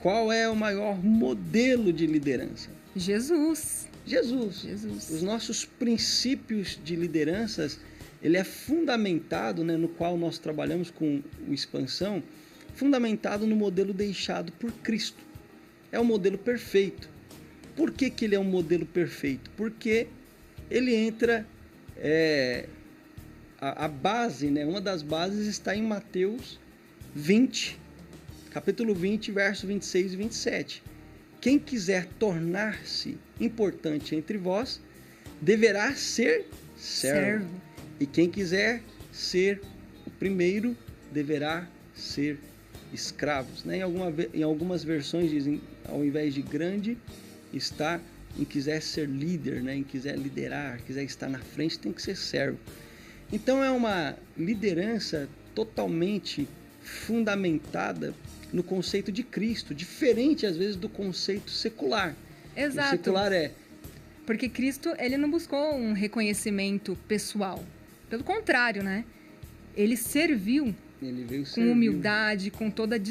Qual é o maior modelo de liderança? Jesus. Os nossos princípios de lideranças, ele é fundamentado, né, no qual nós trabalhamos com o Expansão, fundamentado no modelo deixado por Cristo. É o modelo perfeito. Por que ele é um modelo perfeito? Porque ele entra, a base, né, uma das bases está em Mateus 20, capítulo 20, verso 26 e 27. Quem quiser tornar-se importante entre vós, deverá ser servo. E quem quiser ser o primeiro, deverá ser escravos. Né? Em algumas versões dizem, ao invés de grande, está em quiser ser líder, né? Em quiser liderar, quiser estar na frente, tem que ser servo. Então é uma liderança totalmente fundamentada no conceito de Cristo, diferente às vezes do conceito secular. Exato. O secular porque Cristo, ele não buscou um reconhecimento pessoal. Pelo contrário, né? Ele serviu com humildade, com toda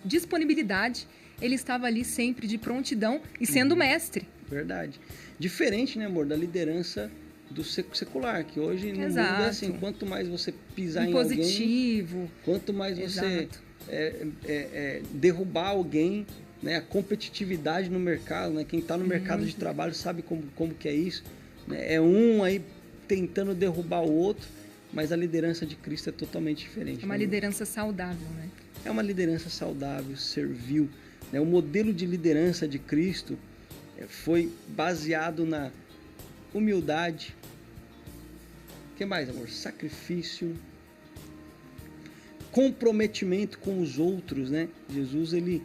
disponibilidade. Ele estava ali sempre de prontidão e sendo mestre. Verdade. Diferente, né, amor, da liderança do secular, que hoje no mundo é assim, quanto mais você pisar em alguém, quanto mais você derrubar alguém, né, a competitividade no mercado, né, quem está no mercado de trabalho sabe como que é isso, né, é um aí tentando derrubar o outro, mas a liderança de Cristo é totalmente diferente. É uma liderança saudável, né? É uma liderança saudável, servil, né? O modelo de liderança de Cristo foi baseado na humildade. O que mais, amor? Sacrifício, comprometimento com os outros, né? Jesus, ele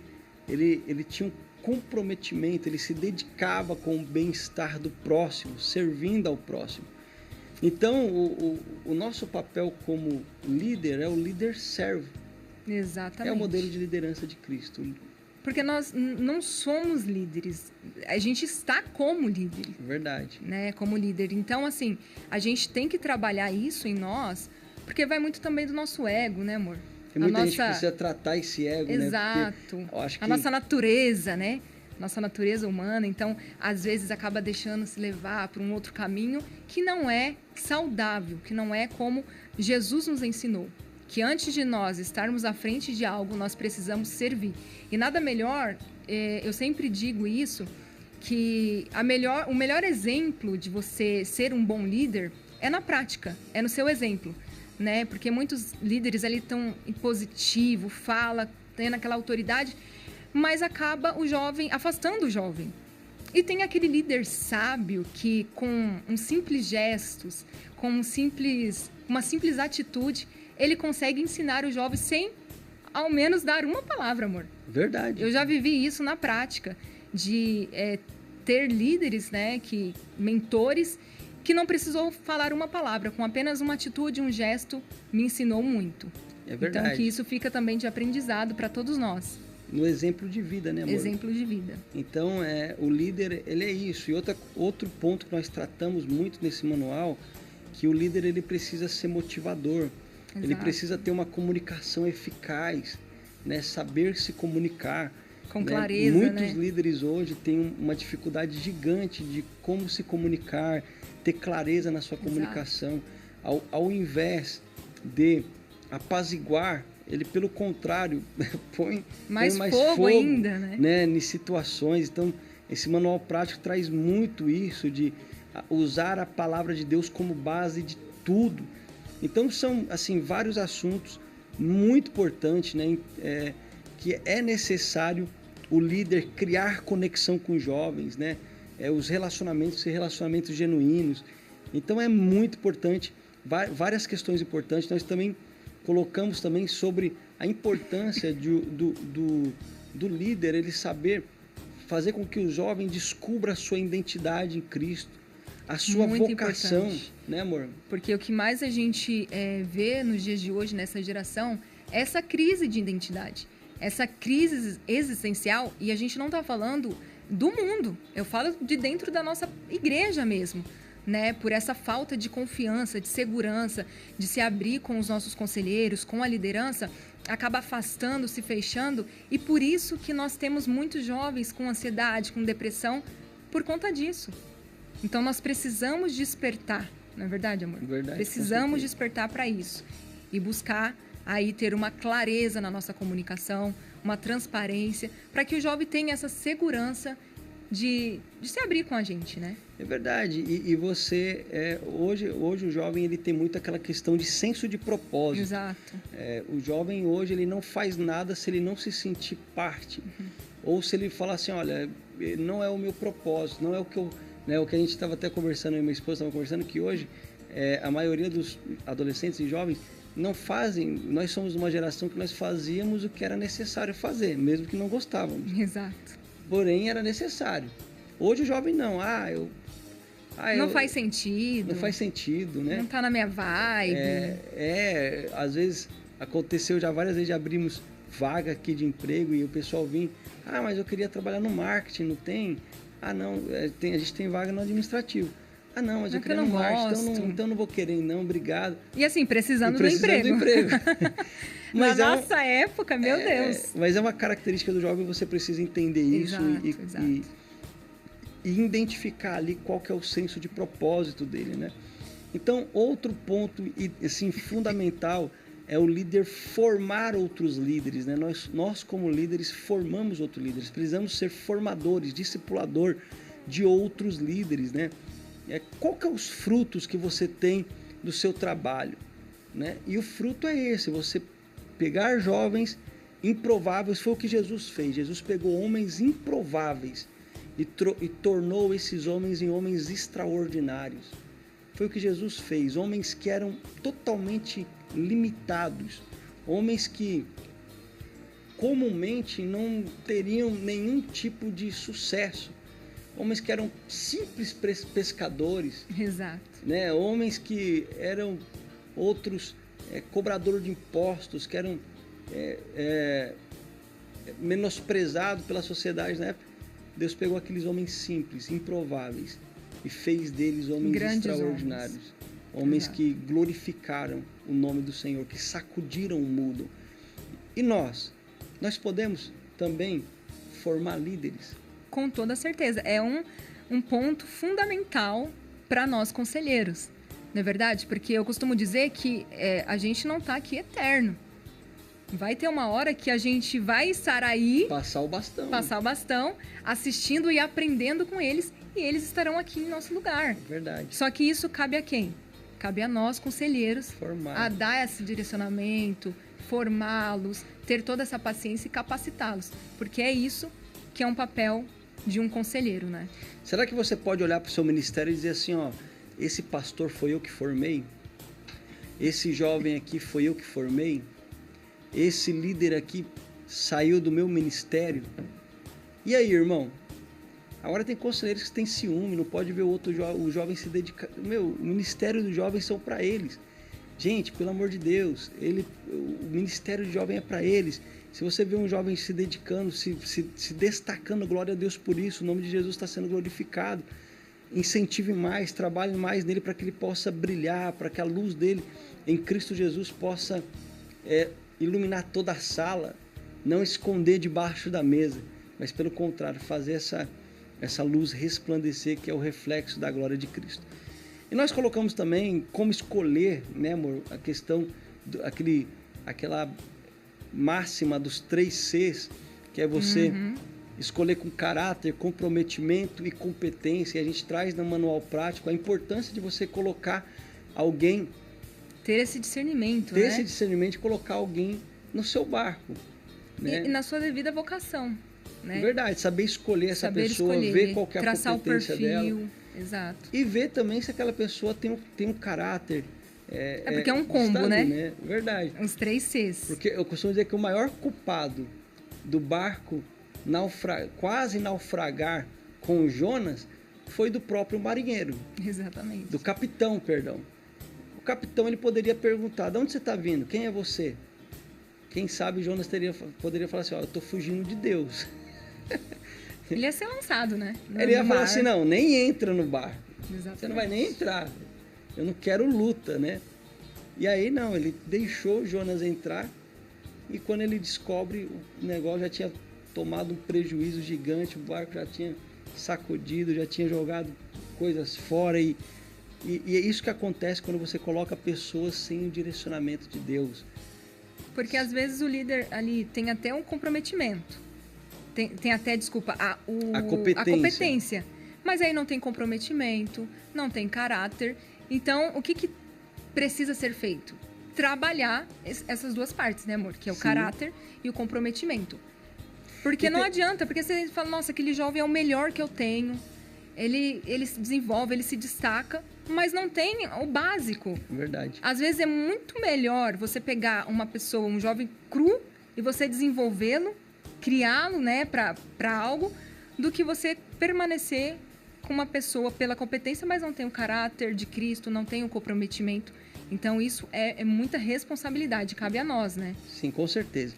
tinha um comprometimento, ele se dedicava com o bem-estar do próximo, servindo ao próximo. Então, o nosso papel como líder é o líder servo. Exatamente. É o modelo de liderança de Cristo. Porque nós não somos líderes, a gente está como líder. Verdade. Né? Como líder. Então, assim, a gente tem que trabalhar isso em nós, porque vai muito também do nosso ego, né, amor? Tem muita gente que precisa tratar esse ego, Exato. né? Porque a nossa natureza, né? Nossa natureza humana. Então, às vezes, acaba deixando se levar para um outro caminho que não é saudável, que não é como Jesus nos ensinou. Que antes de nós estarmos à frente de algo, nós precisamos servir. E nada melhor, eu sempre digo isso, que o melhor exemplo de você ser um bom líder é na prática, é no seu exemplo. Né? Porque muitos líderes ali estão impositivo, fala, tendo aquela autoridade, mas acaba o jovem afastando o jovem. E tem aquele líder sábio que, com um simples gestos, com uma simples atitude, ele consegue ensinar o jovem sem, ao menos, dar uma palavra, amor. Verdade. Eu já vivi isso na prática, de ter líderes, né, mentores, que não precisou falar uma palavra, com apenas uma atitude, um gesto, me ensinou muito. É verdade. Então, que isso fica também de aprendizado para todos nós. No exemplo de vida, né, amor? Exemplo de vida. Então, o líder, ele é isso. E outro ponto que nós tratamos muito nesse manual, que o líder, ele precisa ser motivador. Exato. Ele precisa ter uma comunicação eficaz, né? Saber se comunicar. Com né? clareza, Muitos líderes hoje têm uma dificuldade gigante de como se comunicar, ter clareza na sua comunicação. Ao invés de apaziguar, ele, pelo contrário, põe mais fogo ainda, né? Em situações. Então, esse manual prático traz muito isso, de usar a palavra de Deus como base de tudo. Então, são assim, vários assuntos muito importantes, né? Que é necessário o líder criar conexão com os jovens, né? Os relacionamentos ser relacionamentos genuínos. Então, é muito importante, várias questões importantes. Nós também colocamos também sobre a importância do líder, ele saber fazer com que o jovem descubra a sua identidade em Cristo, a sua muito vocação, importante. Né, amor? Porque o que mais a gente vê nos dias de hoje, nessa geração, é essa crise de identidade, essa crise existencial, e a gente não está falando do mundo, eu falo de dentro da nossa igreja mesmo. Né, por essa falta de confiança, de segurança, de se abrir com os nossos conselheiros, com a liderança, acaba afastando, se fechando, e por isso que nós temos muitos jovens com ansiedade, com depressão, por conta disso. Então nós precisamos despertar, não é verdade, amor? Verdade, precisamos despertar para isso e buscar aí ter uma clareza na nossa comunicação, uma transparência, para que o jovem tenha essa segurança de se abrir com a gente, né? É verdade. E você, hoje o jovem ele tem muito aquela questão de senso de propósito. Exato. O jovem hoje ele não faz nada se ele não se sentir parte. Ou se ele falar assim, olha, não é o meu propósito, não é o que eu... Né, o que a gente estava até conversando, eu e minha esposa estava conversando, que hoje a maioria dos adolescentes e jovens não fazem... Nós somos uma geração que nós fazíamos o que era necessário fazer, mesmo que não gostávamos. Exato. Porém, era necessário. Hoje o jovem não. Não faz sentido. Não faz sentido, né? Não tá na minha vibe. Às vezes aconteceu já várias vezes, já abrimos vaga aqui de emprego e o pessoal vinha, mas eu queria trabalhar no marketing, não tem? Não, a gente tem vaga no administrativo. Não, mas eu queria no marketing, então não vou querer, não, obrigado. E assim, precisando do emprego. Mas na nossa época, meu Deus. Mas é uma característica do jovem, você precisa entender isso e identificar ali qual que é o senso de propósito dele, né? Então, outro ponto assim, fundamental é o líder formar outros líderes, né? Nós como líderes, formamos outros líderes. Precisamos ser formadores, discipulador de outros líderes, né? Qual que é os frutos que você tem do seu trabalho, né? E o fruto é esse, você pegar jovens improváveis. Foi o que Jesus fez. Jesus pegou homens improváveis e tornou esses homens em homens extraordinários. Foi o que Jesus fez. Homens que eram totalmente limitados. Homens que comumente não teriam nenhum tipo de sucesso. Homens que eram simples pescadores. Exato. Né? Homens que eram outros cobradores de impostos, que eram menosprezados pela sociedade na época. Deus pegou aqueles homens simples, improváveis, e fez deles homens grandes extraordinários. Homens que glorificaram o nome do Senhor, que sacudiram o mundo. E nós podemos também formar líderes. Com toda certeza. É um ponto fundamental para nós conselheiros, não é verdade? Porque eu costumo dizer que a gente não está aqui eterno. Vai ter uma hora que a gente vai estar aí... Passar o bastão, assistindo e aprendendo com eles, e eles estarão aqui em nosso lugar. Verdade. Só que isso cabe a quem? Cabe a nós, conselheiros, formar. A dar esse direcionamento, formá-los, ter toda essa paciência e capacitá-los. Porque é isso que é um papel de um conselheiro, né? Será que você pode olhar para o seu ministério e dizer assim, esse pastor foi eu que formei? Esse jovem aqui foi eu que formei? Esse líder aqui saiu do meu ministério? E aí, irmão? Agora tem conselheiros que têm ciúme, não pode ver o jovem se dedicar. O ministério dos jovens são para eles. Gente, pelo amor de Deus, o ministério de jovem é para eles. Se você vê um jovem se dedicando, se destacando, glória a Deus por isso, o nome de Jesus está sendo glorificado. Incentive mais, trabalhe mais nele para que ele possa brilhar, para que a luz dele em Cristo Jesus possa iluminar toda a sala, não esconder debaixo da mesa, mas pelo contrário, fazer essa luz resplandecer, que é o reflexo da glória de Cristo. E nós colocamos também como escolher, né, amor, a questão, aquela máxima dos 3 Cs, que é você escolher com caráter, comprometimento e competência. E a gente traz no manual prático a importância de você colocar alguém... Ter esse discernimento, Ter esse discernimento de colocar alguém no seu barco. Né? E na sua devida vocação. Né? Verdade, saber escolher essa pessoa, ver qual que é a competência dela. Exato. E ver também se aquela pessoa tem um caráter. Porque é um combo, né? Verdade. Os 3 Cs. Porque eu costumo dizer que o maior culpado do barco quase naufragar com Jonas foi do próprio marinheiro. Exatamente. Do capitão, perdão. O capitão ele poderia perguntar, de onde você está vindo? Quem é você? Quem sabe Jonas poderia falar assim, eu estou fugindo de Deus. Ele ia ser lançado, né? Ele ia falar assim, não, nem entra no barco. Exatamente. Você não vai nem entrar. Eu não quero luta, né? E aí não, ele deixou Jonas entrar e quando ele descobre, o negócio já tinha tomado um prejuízo gigante, o barco já tinha sacudido, já tinha jogado coisas fora e é isso que acontece quando você coloca pessoas sem o direcionamento de Deus. Porque às vezes o líder ali tem até um comprometimento, tem até, desculpa, a competência, mas aí não tem comprometimento, não tem caráter. Então, o que precisa ser feito? Trabalhar essas duas partes, né, amor? Que é o caráter e o comprometimento. Porque não adianta, porque você fala, nossa, aquele jovem é o melhor que eu tenho, ele se desenvolve, ele se destaca, mas não tem o básico. Verdade. Às vezes é muito melhor você pegar uma pessoa, um jovem cru, e você desenvolvê-lo, criá-lo, né, para algo, do que você permanecer com uma pessoa pela competência, mas não tem o caráter de Cristo, não tem o comprometimento. Então, isso é muita responsabilidade, cabe a nós, né? Sim, com certeza.